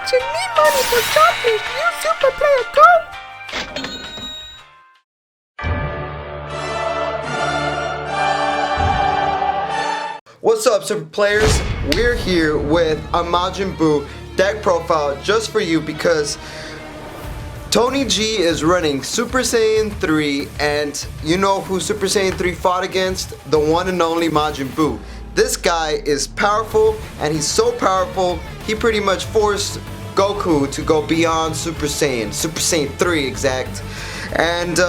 watching Me Money for Shopping. You super player, go! What's up, super players? We're here with a Majin Buu deck profile just for you because Tony G is running Super Saiyan 3, and you know who Super Saiyan 3 fought against? The one and only Majin Buu. This guy is powerful, and he's so powerful, he pretty much forced Goku to go beyond Super Saiyan 3 exact. And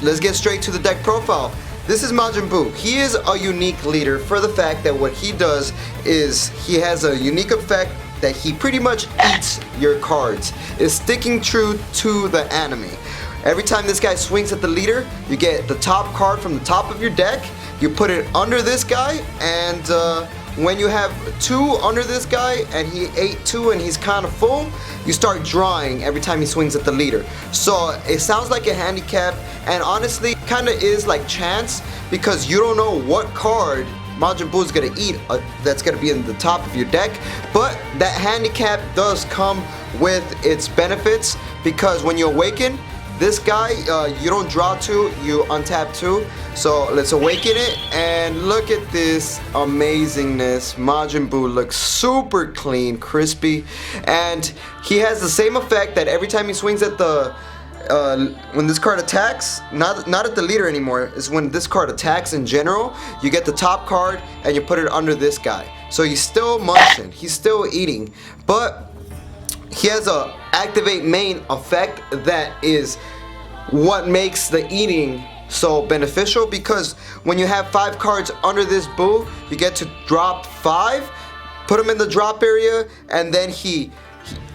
let's get straight to the deck profile. This is Majin Buu. He is a unique leader for the fact that what he does is he has a unique effect that he pretty much eats your cards. It's sticking true to the anime. Every time this guy swings at the leader, you get the top card from the top of your deck, you put it under this guy, and when you have two under this guy and he ate two and he's kind of full, you start drawing every time he swings at the leader. So it sounds like a handicap, and honestly kind of is like chance, because you don't know what card Majin Buu is going to eat that's going to be in the top of your deck. But that handicap does come with its benefits, because when you awaken this guy, you don't draw two, you untap two. So let's awaken it, and look at this amazingness. Majin Buu looks super clean, crispy, and he has the same effect that every time he swings at the when this card attacks, not at the leader anymore, is when this card attacks in general, you get the top card and you put it under this guy. So he's still munching, he's still eating, but he has a activate main effect that is what makes the eating so beneficial, because when you have 5 cards under this Buu, you get to drop 5, put him in the drop area, and then he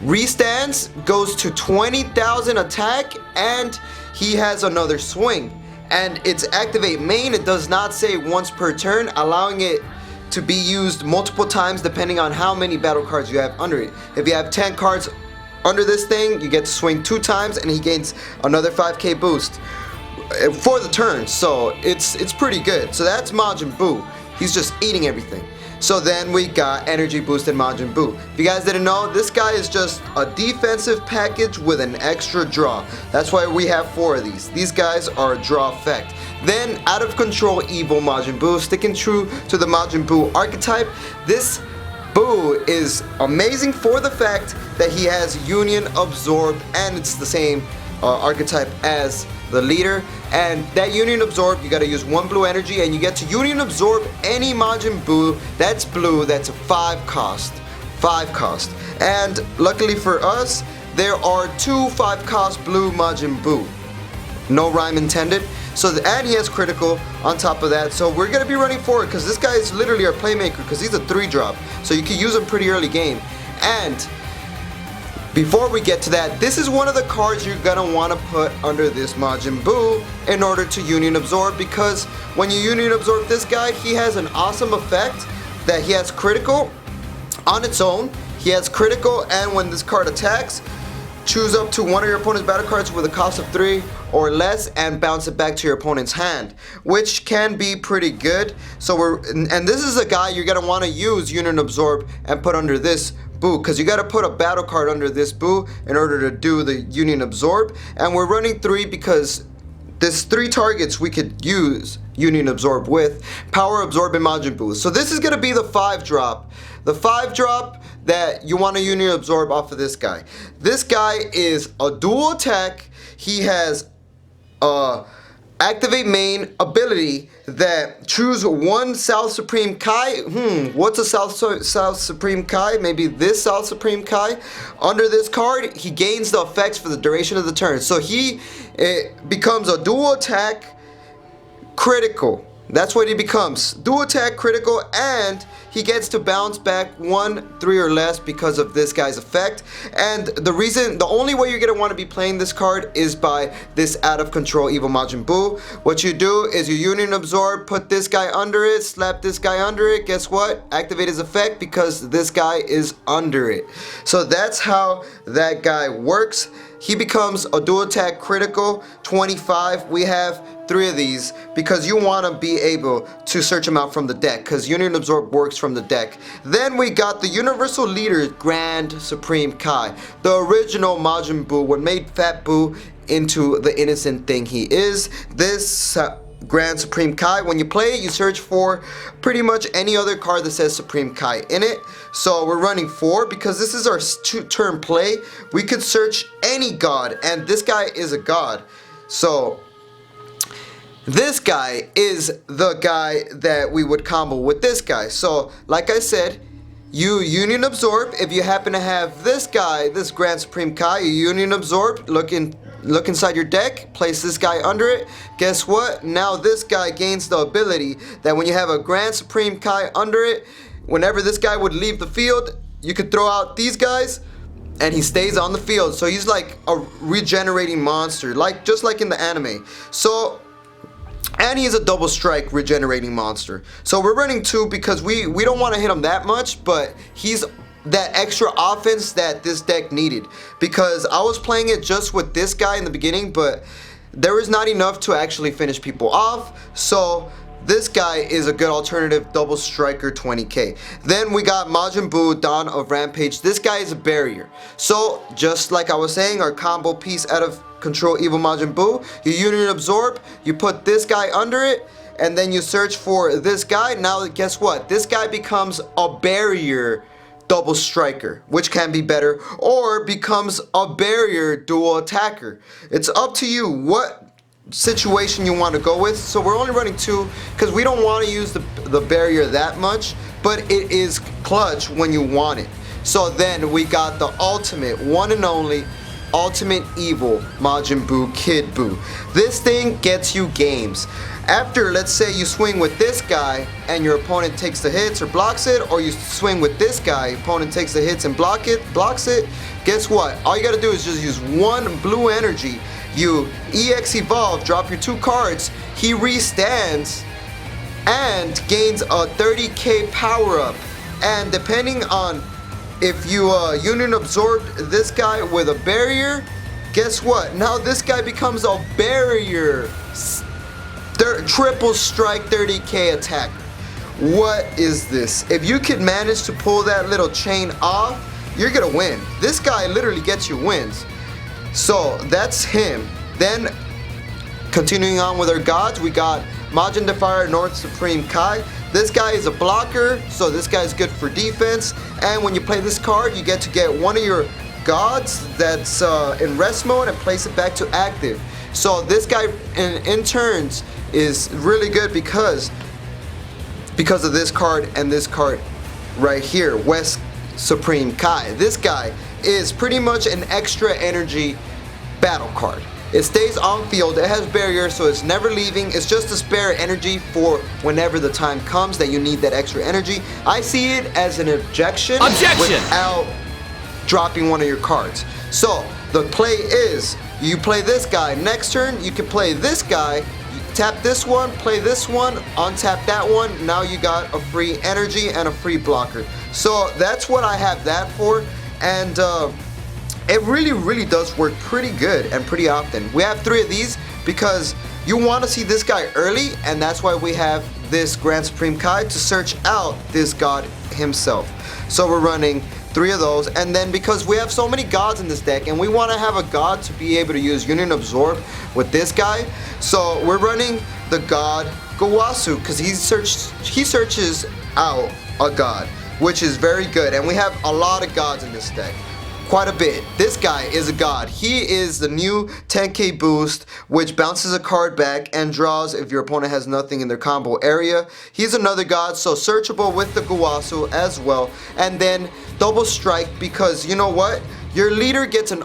restands, goes to 20,000 attack, and he has another swing. And it's activate main, it does not say once per turn, allowing it to be used multiple times depending on how many battle cards you have under it. If you have 10 cards under this thing, you get to swing 2 times and he gains another 5k boost for the turn. So it's pretty good. So that's Majin Buu. He's just eating everything. So then we got energy boosted Majin Buu. If you guys didn't know, this guy is just a defensive package with an extra draw. That's why we have 4 of these. These guys are a draw effect. Then out of control evil Majin Buu, sticking true to the Majin Buu archetype. This Buu is amazing for the fact that he has Union Absorb, and it's the same archetype as the leader. And that Union Absorb, you gotta use 1 blue energy, and you get to Union Absorb any Majin Buu that's blue, that's a 5 cost. And luckily for us, there are 2 5-cost blue Majin Buu. No rhyme intended. So and he has critical on top of that. So we're gonna be running forward, because this guy is literally our playmaker, because he's a 3-drop. So you can use him pretty early game. And before we get to that, this is one of the cards you're gonna want to put under this Majin Buu in order to Union Absorb, because when you Union Absorb this guy, he has an awesome effect that he has critical on its own. He has critical, and when this card attacks, choose up to one of your opponent's battle cards with a cost of 3 or less and bounce it back to your opponent's hand, which can be pretty good. So and this is a guy you're gonna want to use Union Absorb and put under this Buu, because you got to put a battle card under this Buu in order to do the Union Absorb. And we're running 3 because there's 3 targets we could use Union Absorb with. Power Absorb and Majin Buu. So this is going to be the 5-drop. The 5-drop that you want to Union Absorb off of this guy. This guy is a dual attack. He has activate main ability that choose 1 South Supreme Kai. What's a South Supreme Kai? Maybe this South Supreme Kai. Under this card, he gains the effects for the duration of the turn. So it becomes a dual attack critical. That's what he becomes. Dual attack critical, and he gets to bounce back 1, 3 or less because of this guy's effect. And the only way you're gonna want to be playing this card is by this out of control evil Majin Buu. What you do is you Union Absorb, put this guy under it, slap this guy under it. Guess what? Activate his effect because this guy is under it. So that's how that guy works. he becomes a dual attack critical 25. We have 3 of these because you want to be able to search them out from the deck, because Union Absorb works from the deck. Then we got the Universal Leader Grand Supreme Kai, the original Majin Buu, what made Fat Buu into the innocent thing he is. This Grand Supreme Kai, when you play it, you search for pretty much any other card that says Supreme Kai in it. So we're running 4 because this is our turn play. We could search any god, and this guy is a god. So this guy is the guy that we would combo with this guy. So like I said, you Union Absorb. If you happen to have this guy, this Grand Supreme Kai, you Union Absorb, look inside your deck, place this guy under it. Guess what? Now this guy gains the ability that when you have a Grand Supreme Kai under it, whenever this guy would leave the field, you could throw out these guys and he stays on the field. So he's like a regenerating monster, just like in the anime. So, and he's a double strike regenerating monster. So we're running 2 because we don't want to hit him that much, but he's that extra offense that this deck needed, because I was playing it just with this guy in the beginning, but there was not enough to actually finish people off. So this guy is a good alternative double striker 20k. Then we got Majin Buu Dawn of Rampage. This guy is a barrier. So just like I was saying, our combo piece out of control evil Majin Buu, you Union Absorb, you put this guy under it, and then you search for this guy. Now guess what? This guy becomes a barrier double striker, which can be better, or becomes a barrier dual attacker. It's up to you what situation you want to go with. So we're only running 2 because we don't want to use the barrier that much, but it is clutch when you want it. So then we got the ultimate, one and only ultimate evil Majin Buu Kid Buu. This thing gets you games. After, let's say you swing with this guy and your opponent takes the hits or blocks it, or you swing with this guy, opponent takes the hits and blocks it, guess what? All you gotta do is just use 1 blue energy. You EX Evolve, drop your 2 cards, he restands and gains a 30k power up. And depending on if you Union Absorbed this guy with a barrier, guess what? Now this guy becomes a barrier triple strike 30k attacker. What is this? If you could manage to pull that little chain off, you're gonna win. This guy literally gets you wins. So that's him. Then continuing on with our gods, we got Majin Defier North Supreme Kai. This guy is a blocker, so this guy is good for defense. And when you play this card, you get to get one of your gods that's in rest mode and place it back to active. So this guy in turns is really good because of this card and this card right here, West Supreme Kai. This guy is pretty much an extra energy battle card. It stays on field, it has barrier, so it's never leaving. It's just a spare energy for whenever the time comes that you need that extra energy. I see it as an objection without dropping one of your cards. So the play is, you play this guy, next turn you can play this guy, tap this one, play this one, untap that one, now you got a free energy and a free blocker. So that's what I have that for, and it really does work pretty good and pretty often. We have 3 of these because you want to see this guy early, and that's why we have this Grand Supreme Kai to search out this god himself. So we're running 3 of those, and then because we have so many gods in this deck and we want to have a god to be able to use Union Absorb with this guy, so we're running the god Gowasu because he searches out a god, which is very good, and we have a lot of gods in this deck. Quite a bit. This guy is a god. He is the new 10k boost, which bounces a card back and draws if your opponent has nothing in their combo area. He's another god, so searchable with the Gowasu as well. And then double strike, because you know what? Your leader gets an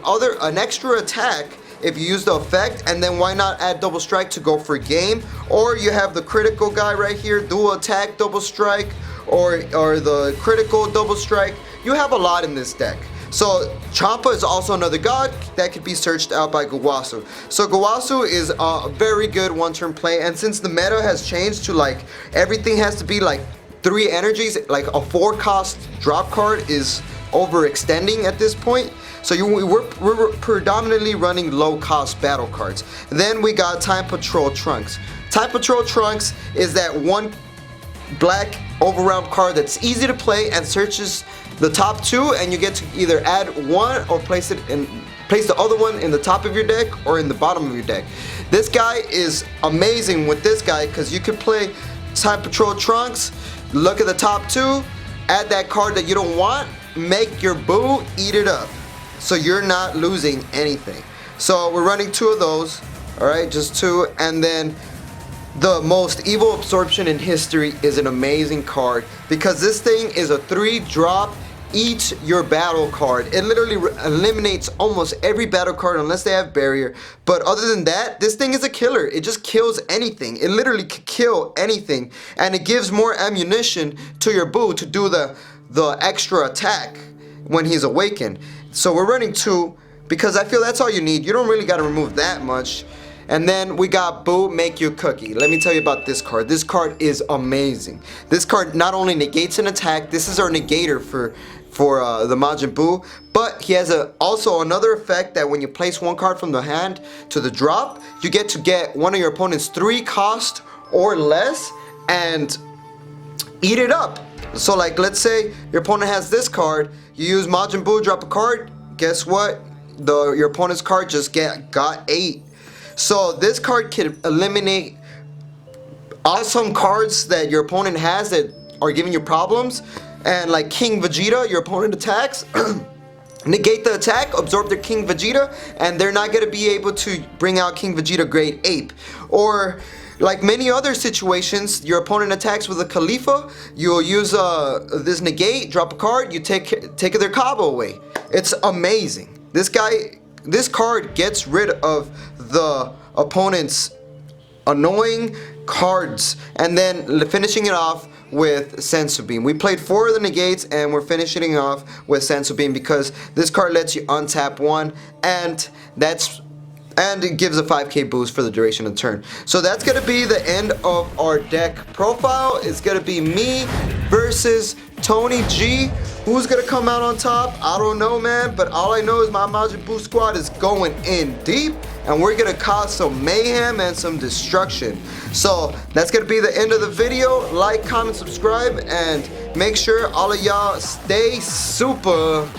extra attack if you use the effect, and then why not add double strike to go for game? Or you have the critical guy right here, dual attack double strike, or the critical double strike. You have a lot in this deck. So Champa is also another god that could be searched out by Gowasu. So Gowasu is a very good one-turn play, and since the meta has changed to like everything has to be like 3 energies, like a 4-cost drop card is overextending at this point. So we're predominantly running low cost battle cards. Then we got Time Patrol Trunks. Time Patrol Trunks is that one black overround card that's easy to play and searches the top two, and you get to either add one or place the other one in the top of your deck or in the bottom of your deck. This guy is amazing with this guy because you could play Time Patrol Trunks, look at the top two, add that card that you don't want, make your Buu eat it up. So you're not losing anything. So we're running two of those, alright, just two. And then the most evil absorption in history is an amazing card because this thing is a 3-drop eat your battle card. It literally eliminates almost every battle card unless they have barrier. But other than that, this thing is a killer. It just kills anything. It literally could kill anything, and it gives more ammunition to your Buu to do the extra attack when he's awakened. So we're running two because I feel that's all you need. You don't really got to remove that much. And then we got Buu Make You Cookie. Let me tell you about this card. This card is amazing. This card not only negates an attack, this is our negator for the Majin Buu, but he has also another effect that when you place one card from the hand to the drop, you get to get one of your opponent's 3 cost or less and eat it up. So like, let's say your opponent has this card, you use Majin Buu, drop a card, guess what? Your opponent's card just got 8. So this card can eliminate awesome cards that your opponent has that are giving you problems. And like King Vegeta, your opponent attacks, negate the attack, absorb their King Vegeta, and they're not going to be able to bring out King Vegeta Grade Ape. Or like many other situations, your opponent attacks with a Khalifa, you'll use this negate, drop a card, you take their Cabo away. It's amazing. This card gets rid of the opponent's annoying cards and then finishing it off with Sensu Bean. We played 4 of the negates and we're finishing it off with Sensu Bean because this card lets you untap 1 and it gives a 5k boost for the duration of the turn. So that's going to be the end of our deck profile. It's going to be me versus Tony G. Who's going to come out on top? I don't know, man, but all I know is my Majin Buu squad is going in deep and we're going to cause some mayhem and some destruction. So that's going to be the end of the video. Like, comment, subscribe, and make sure all of y'all stay super.